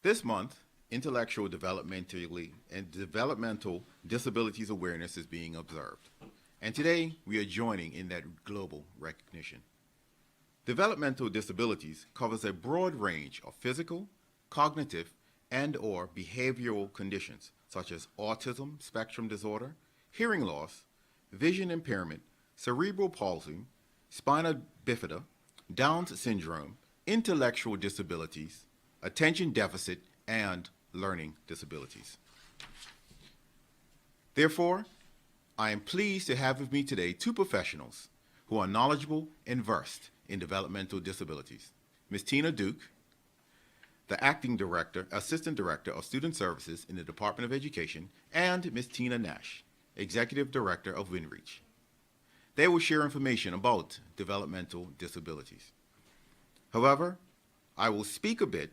This month, intellectual developmental disabilities awareness is being observed. And today, we are joining in that global recognition. Developmental disabilities covers a broad range of physical, cognitive, and or behavioral conditions such as autism spectrum disorder, hearing loss, vision impairment, cerebral palsy, spina bifida, Down's syndrome, intellectual disabilities, attention deficit, and learning disabilities. Therefore, I am pleased to have with me today two professionals who are knowledgeable and versed in developmental disabilities. Ms. Tina Duke, the Acting Director, Assistant Director of Student Services in the Department of Education, and Ms. Tina Nash, Executive Director of WinReach. They will share information about developmental disabilities. However, I will speak a bit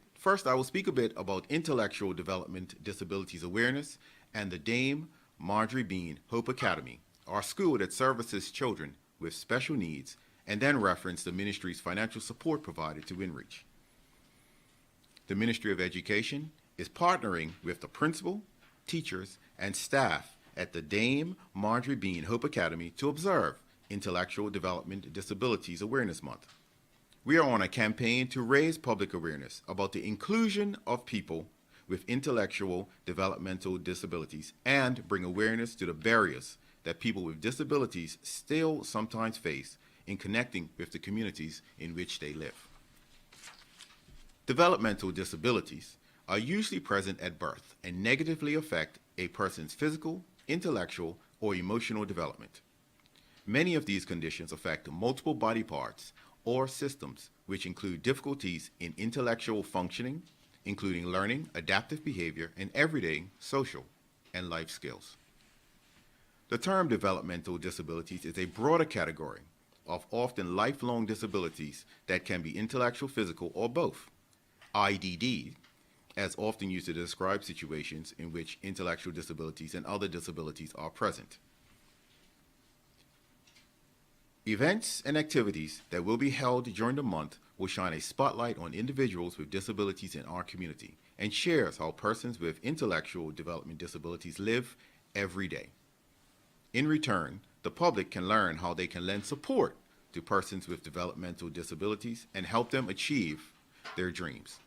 about intellectual development disabilities awareness and the Dame Marjorie Bean Hope Academy, our school that services children with special needs, and then reference the ministry's financial support provided to WinReach. The Ministry of Education is partnering with the principal, teachers, and staff at the Dame Marjorie Bean Hope Academy to observe Intellectual Development Disabilities Awareness Month. We are on a campaign to raise public awareness about the inclusion of people with intellectual developmental disabilities and bring awareness to the barriers that people with disabilities still sometimes face in connecting with the communities in which they live. Developmental disabilities are usually present at birth and negatively affect a person's physical, intellectual, or emotional development. Many of these conditions affect multiple body parts or systems, which include difficulties in intellectual functioning, including learning, adaptive behavior, and everyday social and life skills. The term developmental disabilities is a broader category of often lifelong disabilities that can be intellectual, physical, or both. IDD, as often used to describe situations in which intellectual disabilities and other disabilities are present. Events and activities that will be held during the month will shine a spotlight on individuals with disabilities in our community and shares how persons with intellectual development disabilities live every day. In return, the public can learn how they can lend support to persons with developmental disabilities and help them achieve their dreams.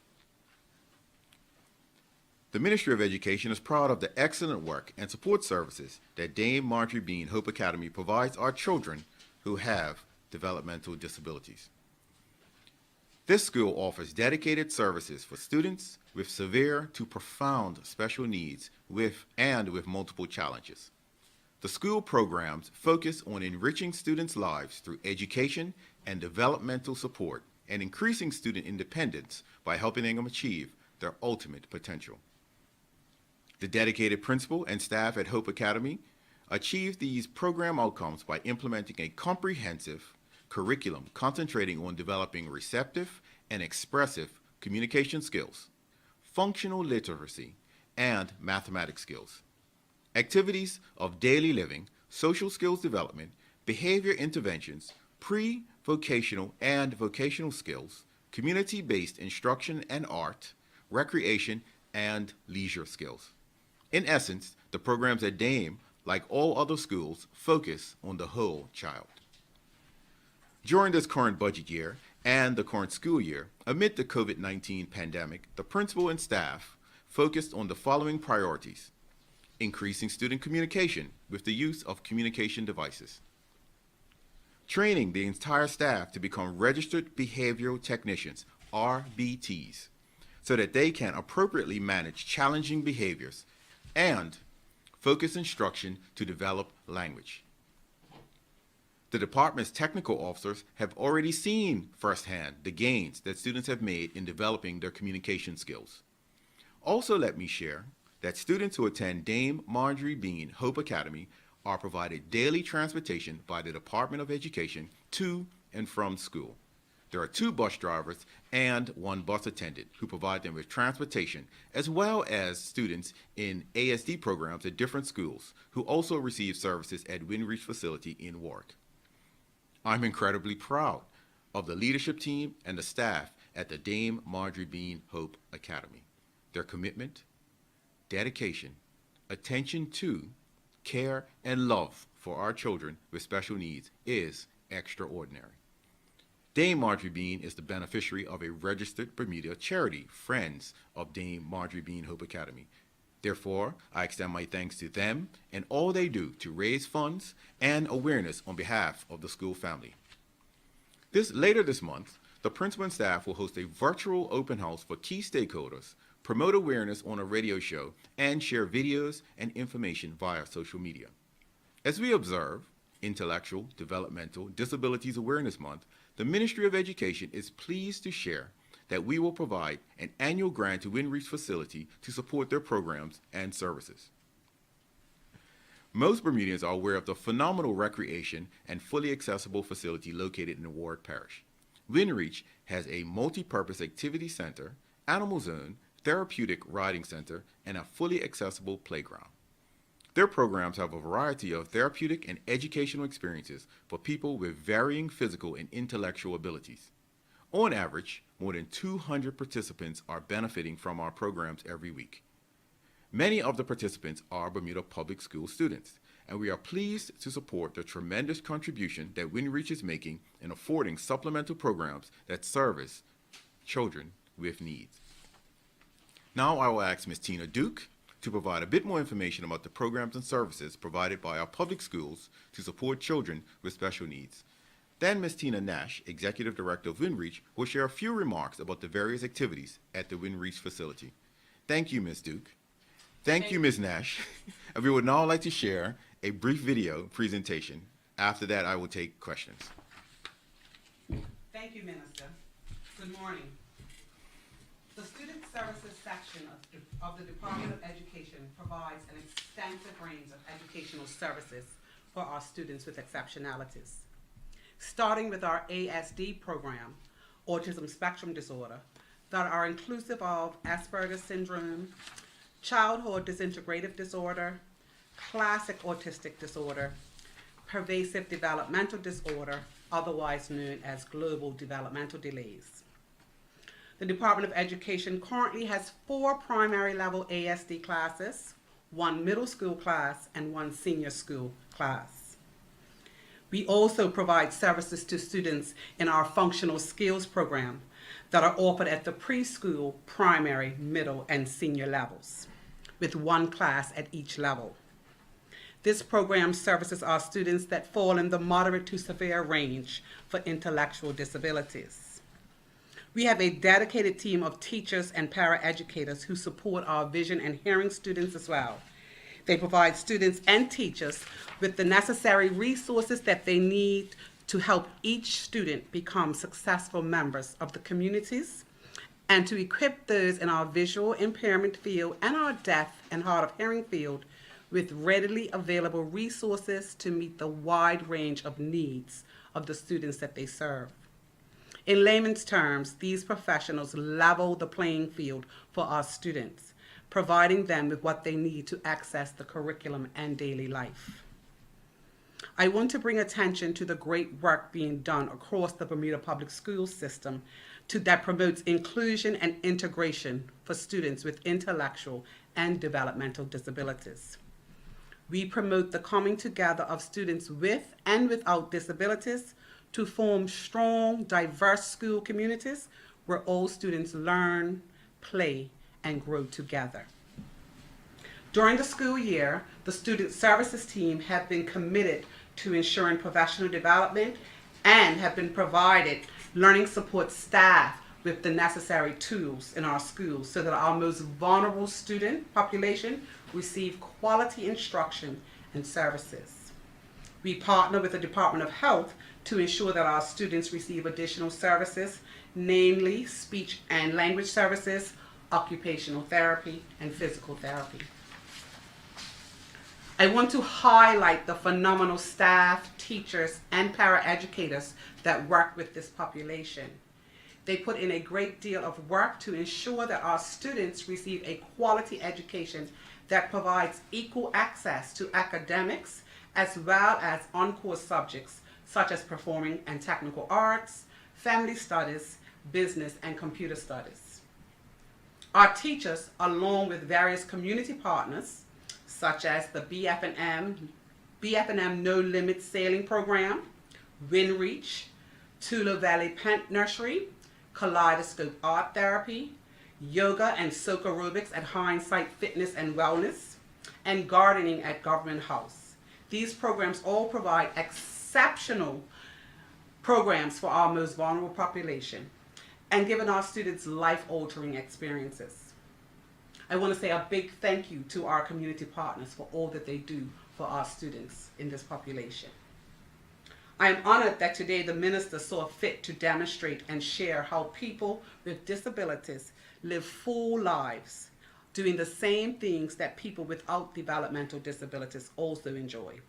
The Ministry of Education is proud of the excellent work and support services that Dame Marjorie Bean Hope Academy provides our children who have developmental disabilities. This school offers dedicated services for students with severe to profound special needs with multiple challenges. The school programs focus on enriching students' lives through education and developmental support and increasing student independence by helping them achieve their ultimate potential. The dedicated principal and staff at Hope Academy achieve these program outcomes by implementing a comprehensive curriculum concentrating on developing receptive and expressive communication skills, functional literacy, and mathematics skills. Activities of daily living, social skills development, behavior interventions, pre-vocational and vocational skills, community-based instruction and art, recreation, and leisure skills. In essence, the programs at Dame, like all other schools, focus on the whole child. During this current budget year and the current school year, amid the COVID-19 pandemic, the principal and staff focused on the following priorities: increasing student communication with the use of communication devices, training the entire staff to become registered behavioral technicians, RBTs, so that they can appropriately manage challenging behaviors, and focus instruction to develop language. The department's technical officers have already seen firsthand the gains that students have made in developing their communication skills. Also, let me share that students who attend Dame Marjorie Bean Hope Academy are provided daily transportation by the Department of Education to and from school. There are 2 bus drivers and 1 bus attendant who provide them with transportation, as well as students in ASD programs at different schools who also receive services at WinReach facility in Warwick. I'm incredibly proud of the leadership team and the staff at the Dame Marjorie Bean Hope Academy. Their commitment, dedication, attention to, care, and love for our children with special needs is extraordinary. Dame Marjorie Bean is the beneficiary of a registered Bermuda charity, Friends of Dame Marjorie Bean Hope Academy. Therefore, I extend my thanks to them and all they do to raise funds and awareness on behalf of the school family. Later this month, the principal and staff will host a virtual open house for key stakeholders, promote awareness on a radio show, and share videos and information via social media. As we observe Intellectual Developmental Disabilities Awareness Month, the Ministry of Education is pleased to share that we will provide an annual grant to WinReach facility to support their programs and services. Most Bermudians are aware of the phenomenal recreation and fully accessible facility located in Ward Parish. WinReach has a multi-purpose activity center, animal zone, therapeutic riding center, and a fully accessible playground. Their programs have a variety of therapeutic and educational experiences for people with varying physical and intellectual abilities. On average, more than 200 participants are benefiting from our programs every week. Many of the participants are Bermuda Public School students, and we are pleased to support the tremendous contribution that WinReach is making in affording supplemental programs that service children with needs. Now I will ask Ms. Tina Duke to provide a bit more information about the programs and services provided by our public schools to support children with special needs. Then Ms. Tina Nash, Executive Director of WinReach, will share a few remarks about the various activities at the WinReach facility. Thank you, Ms. Duke. Thank you, Ms. Nash. And we would now like to share a brief video presentation. After that, I will take questions. Thank you, Minister. Good morning. The Student Services section of the Department of Education provides an extensive range of educational services for our students with exceptionalities. Starting with our ASD program, Autism Spectrum Disorder, that are inclusive of Asperger's Syndrome, Childhood Disintegrative Disorder, Classic Autistic Disorder, Pervasive Developmental Disorder, otherwise known as Global Developmental Delays. The Department of Education currently has 4 primary level ASD classes, 1 middle school class, and 1 senior school class. We also provide services to students in our functional skills program that are offered at the preschool, primary, middle, and senior levels, with 1 class at each level. This program services our students that fall in the moderate to severe range for intellectual disabilities. We have a dedicated team of teachers and paraeducators who support our vision and hearing students as well. They provide students and teachers with the necessary resources that they need to help each student become successful members of the communities and to equip those in our visual impairment field and our deaf and hard of hearing field with readily available resources to meet the wide range of needs of the students that they serve. In layman's terms, these professionals level the playing field for our students, providing them with what they need to access the curriculum and daily life. I want to bring attention to the great work being done across the Bermuda Public Schools system that promotes inclusion and integration for students with intellectual and developmental disabilities. We promote the coming together of students with and without disabilities to form strong, diverse school communities where all students learn, play, and grow together. During the school year, the Student Services team have been committed to ensuring professional development and have been provided learning support staff with the necessary tools in our schools so that our most vulnerable student population receive quality instruction and services. We partner with the Department of Health to ensure that our students receive additional services, namely speech and language services, occupational therapy, and physical therapy. I want to highlight the phenomenal staff, teachers, and paraeducators that work with this population. They put in a great deal of work to ensure that our students receive a quality education that provides equal access to academics as well as on-course subjects such as performing and technical arts, family studies, business, and computer studies. Our teachers, along with various community partners, such as the BF&M No Limit Sailing Program, WinReach, Tula Valley Pent Nursery, Kaleidoscope Art Therapy, Yoga and Soak Aerobics at Hindsight Fitness and Wellness, and Gardening at Government House. These programs all provide exceptional programs for our most vulnerable population and giving our students life-altering experiences. I want to say a big thank you to our community partners for all that they do for our students in this population. I am honored that today the minister saw fit to demonstrate and share how people with disabilities live full lives, doing the same things that people without developmental disabilities also enjoy,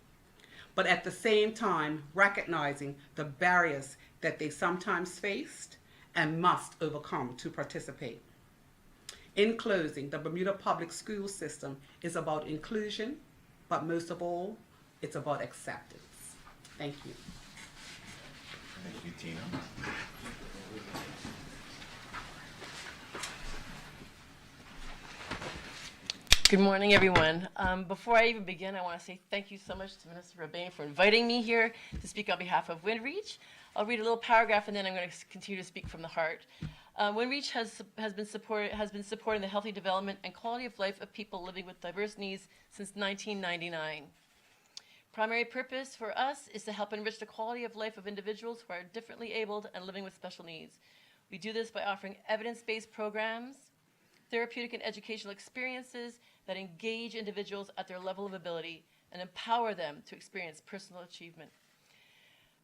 but at the same time recognizing the barriers that they sometimes faced and must overcome to participate. In closing, the Bermuda public school system is about inclusion, but most of all, it's about acceptance. Thank you. Thank you, Tina. Good morning, everyone. Before I even begin, I want to say thank you so much to Minister Rabain for inviting me here to speak on behalf of WinReach. I'll read a little paragraph and then I'm going to continue to speak from the heart. WinReach has been supporting the healthy development and quality of life of people living with diverse needs since 1999. Primary purpose for us is to help enrich the quality of life of individuals who are differently abled and living with special needs. We do this by offering evidence-based programs, therapeutic and educational experiences that engage individuals at their level of ability and empower them to experience personal achievement.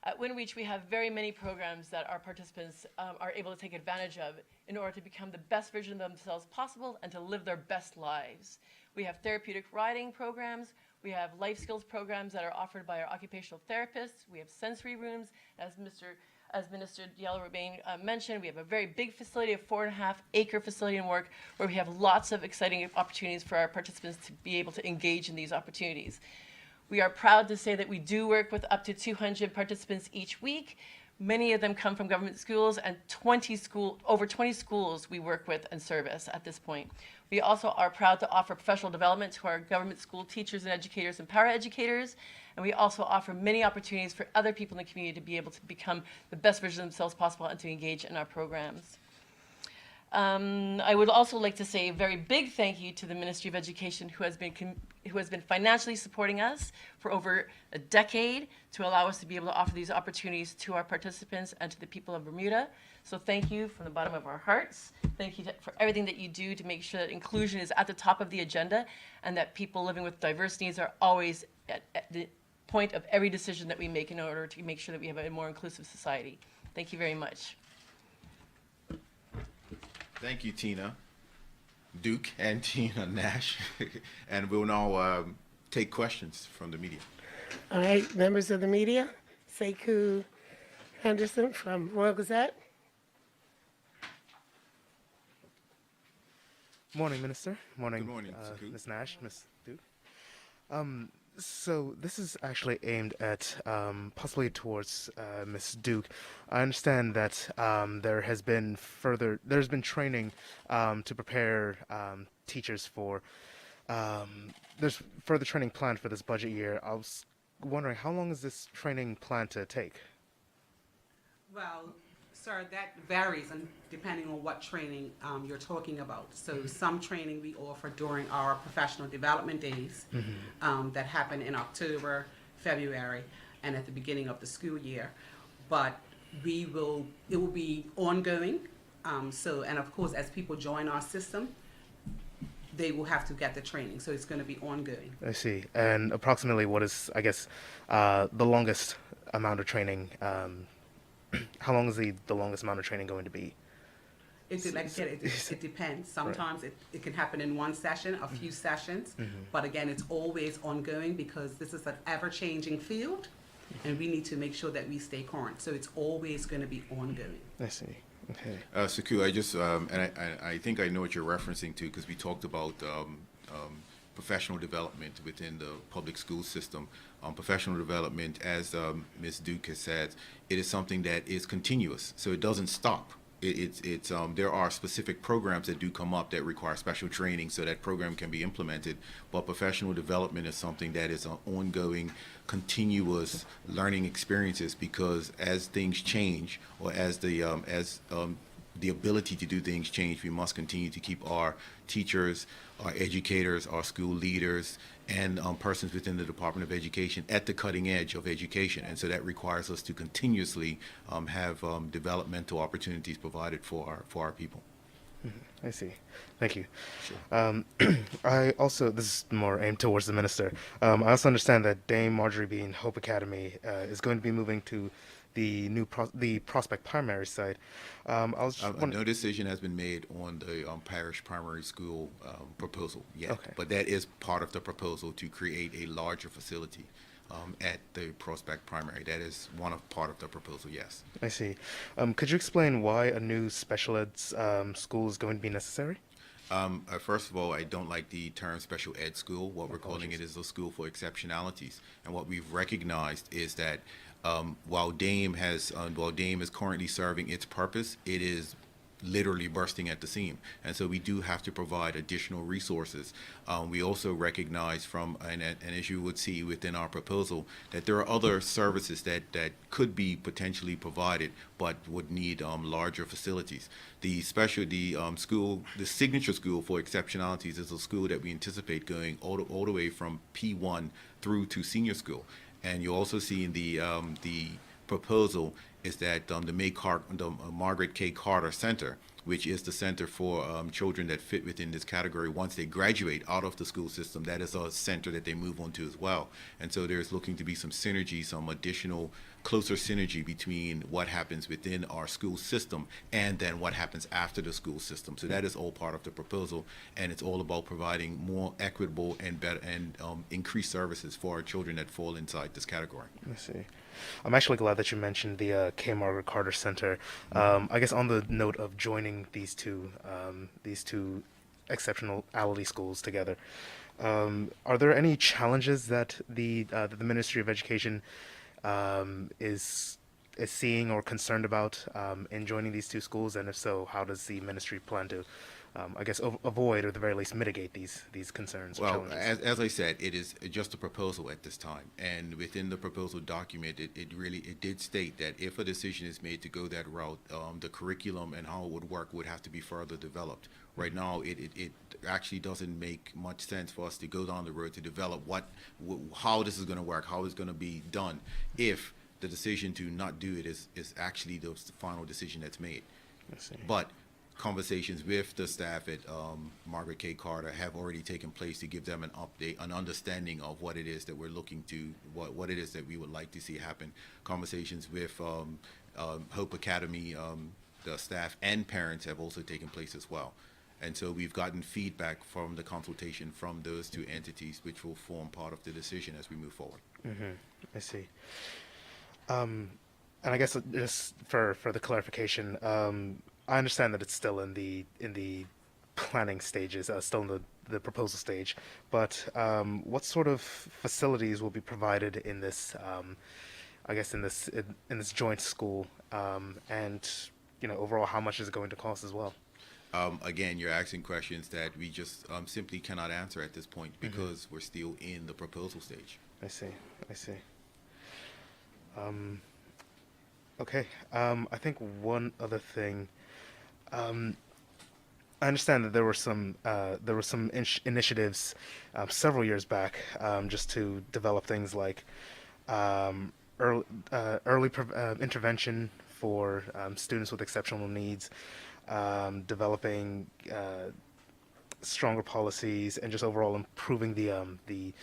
At WinReach, we have very many programs that our participants are able to take advantage of in order to become the best version of themselves possible and to live their best lives. We have therapeutic riding programs. We have life skills programs that are offered by our occupational therapists. We have sensory rooms, as Minister Diallo Rabain mentioned. We have a very big facility, a 4.5-acre facility in work, where we have lots of exciting opportunities for our participants to be able to engage in these opportunities. We are proud to say that we do work with up to 200 participants each week. Many of them come from government schools, and over 20 schools we work with and service at this point. We also are proud to offer professional development to our government school teachers and educators and paraeducators, and we also offer many opportunities for other people in the community to be able to become the best version of themselves possible and to engage in our programs. I would also like to say a very big thank you to the Ministry of Education, who has been financially supporting us for over a decade to allow us to be able to offer these opportunities to our participants and to the people of Bermuda. So thank you from the bottom of our hearts. Thank you for everything that you do to make sure that inclusion is at the top of the agenda and that people living with diverse needs are always at the point of every decision that we make in order to make sure that we have a more inclusive society. Thank you very much. Thank you, Tina Duke and Tina Nash. And we'll now take questions from the media. All right, members of the media, Sekou Henderson from Royal Gazette. Morning, Minister. Morning, Good morning, Sekou. Ms. Nash, Ms. Duke. So this is actually aimed at possibly towards Ms. Duke. I understand that there's been training to prepare teachers for. There's further training planned for this budget year. I was wondering, how long is this training planned to take? Well, sir, that varies and depending on what training you're talking about. So some training we offer during our professional development days that happen in October, February, and at the beginning of the school year. But it will be ongoing. And of course, as people join our system, they will have to get the training. So it's going to be ongoing. I see. And approximately what is, I guess, the longest amount of training? How long is the longest amount of training going to be? It depends. Sometimes it can happen in one session, a few sessions, but again, it's always ongoing because this is an ever-changing field, and we need to make sure that we stay current. So it's always going to be ongoing. I see. Okay. Sekou, I just, and I think I know what you're referencing to because we talked about professional development within the public school system. Professional development, as Ms. Duke has said, it is something that is continuous, so it doesn't stop. there are specific programs that do come up that require special training so that program can be implemented. But professional development is something that is an ongoing, continuous learning experiences, because as things change, or as the ability to do things change, we must continue to keep our teachers, our educators, our school leaders, and persons within the Department of Education at the cutting edge of education. And so that requires us to continuously have developmental opportunities provided for our people. I see. Thank you. I also, this is more aimed towards the minister. I also understand that Dame Marjorie Bean Hope Academy is going to be moving to the the Prospect Primary site. I was just No decision has been made on the parish primary school proposal yet, Okay. but that is part of the proposal to create a larger facility at the Prospect Primary. That is part of the proposal, yes. I see. Could you explain why a new special ed school is going to be necessary? First of all, I don't like the term special ed school. What we're calling it is a school for exceptionalities. And what we've recognized is that while Dame is currently serving its purpose, it is literally bursting at the seam. And so we do have to provide additional resources. We also recognize and as you would see within our proposal, that there are other services that could be potentially provided, but would need larger facilities. The signature school for exceptionalities is a school that we anticipate going all the way from P1 through to senior school. And you also see in the proposal is that the Margaret K. Carter Center, which is the center for children that fit within this category, once they graduate out of the school system, that is a center that they move on to as well. And so there's looking to be some synergy, some additional closer synergy between what happens within our school system and then what happens after the school system. So that is all part of the proposal, and it's all about providing more equitable and better and increased services for our children that fall inside this category. I see. I'm actually glad that you mentioned the K. Margaret Carter Center. I guess on the note of joining these two exceptionality schools together, are there any challenges that the Ministry of Education is seeing or concerned about in joining these two schools? And if so, how does the ministry plan to, avoid or at the very least mitigate these concerns or Well, challenges? as I said, it is just a proposal at this time, and within the proposal document, it did state that if a decision is made to go that route, the curriculum and how it would work would have to be further developed. Right now, it actually doesn't make much sense for us to go down the road to develop how this is going to work, how it's going to be done, if the decision to not do it is actually the final decision that's made. I see. But conversations with the staff at Margaret K. Carter have already taken place to give them an update, an understanding of what it is that we're looking to, what it is that we would like to see happen. Conversations with Hope Academy, the staff and parents have also taken place as well. And so we've gotten feedback from the consultation from those two entities, which will form part of the decision as we move forward. I see. And I guess just for the clarification, I understand that it's still in the planning stages, still in the proposal stage. But what sort of facilities will be provided in this? In this joint school, and overall, how much is it going to cost as well? Again, you're asking questions that we just simply cannot answer at this point because we're still in the proposal stage. I see. Okay. I think one other thing. I understand that there were some initiatives several years back just to develop things like early intervention for students with exceptional needs, developing stronger policies, and just overall improving the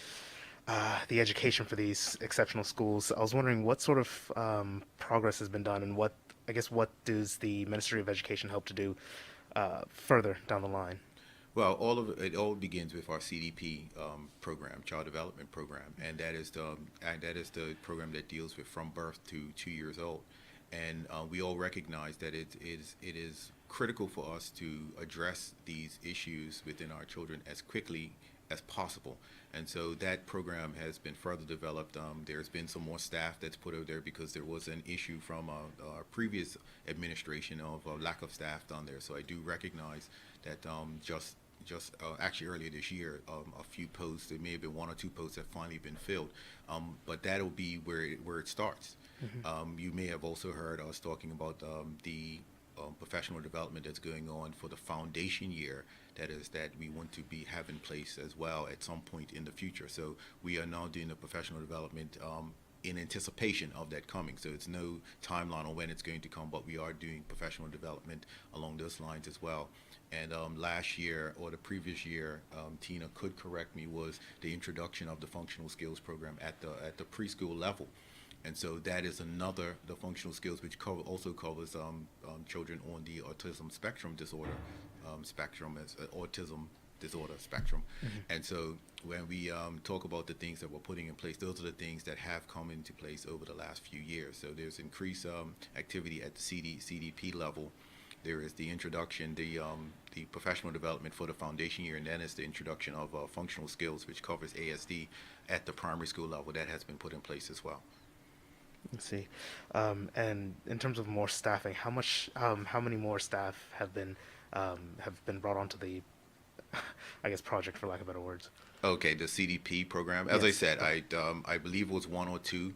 education for these exceptional schools. I was wondering what sort of progress has been done, and what does the Ministry of Education hope to do further down the line? Well, it all begins with our CDP program, Child Development Program, and that is the program that deals with from birth to 2 years old. And we all recognize that it is critical for us to address these issues within our children as quickly as possible. And so that program has been further developed. There's been some more staff that's put out there because there was an issue from our previous administration of lack of staff down there. So I do recognize that actually earlier this year, a few posts, there may have been one or two posts that finally been filled, but that'll be where it starts. You may have also heard us talking about the professional development that's going on for the foundation year. That we want to have in place as well at some point in the future. So we are now doing the professional development in anticipation of that coming. So it's no timeline on when it's going to come, but we are doing professional development along those lines as well. And last year or the previous year, Tina could correct me, was the introduction of the functional skills program at the preschool level. And so that is the functional skills, which also covers children on the autism spectrum disorder spectrum, as autism disorder spectrum. And so when we talk about the things that we're putting in place, those are the things that have come into place over the last few years. So there's increased activity at the CDP level. There is the introduction, the professional development for the foundation year, and then it's the introduction of functional skills, which covers ASD at the primary school level. That has been put in place as well. Let's see. And in terms of more staffing, how many more staff have been brought onto the, I guess, project, for lack of better words? Okay, the CDP program. As I Yes. said, I believe it was one or two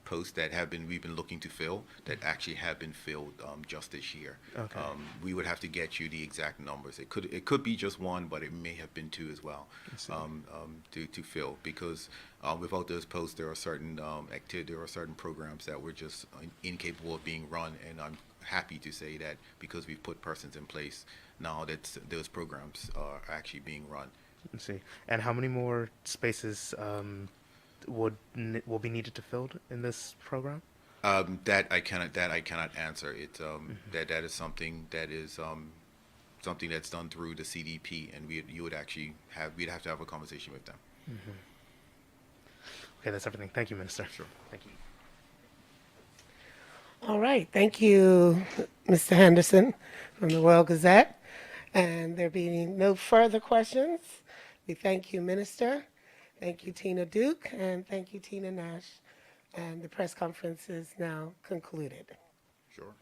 posts that we've been looking to fill that actually have been filled just this year. Okay. We would have to get you the exact numbers. It could be just one, but it may have been two as well to fill, because without those posts, there are certain programs that were just incapable of being run, and I'm happy to say that because we've put persons in place now, that those programs are actually being run. Let's see. And how many more spaces will be needed to filled in this program? That I cannot answer. It that is something that's done through the CDP, and we'd have to have a conversation with them. Okay, that's everything. Thank you, Minister. Sure. Thank you. All right, thank you, Mr. Henderson from the World Gazette. And there being no further questions, we thank you, Minister. Thank you, Tina Duke, and thank you, Tina Nash. And the press conference is now concluded. Sure.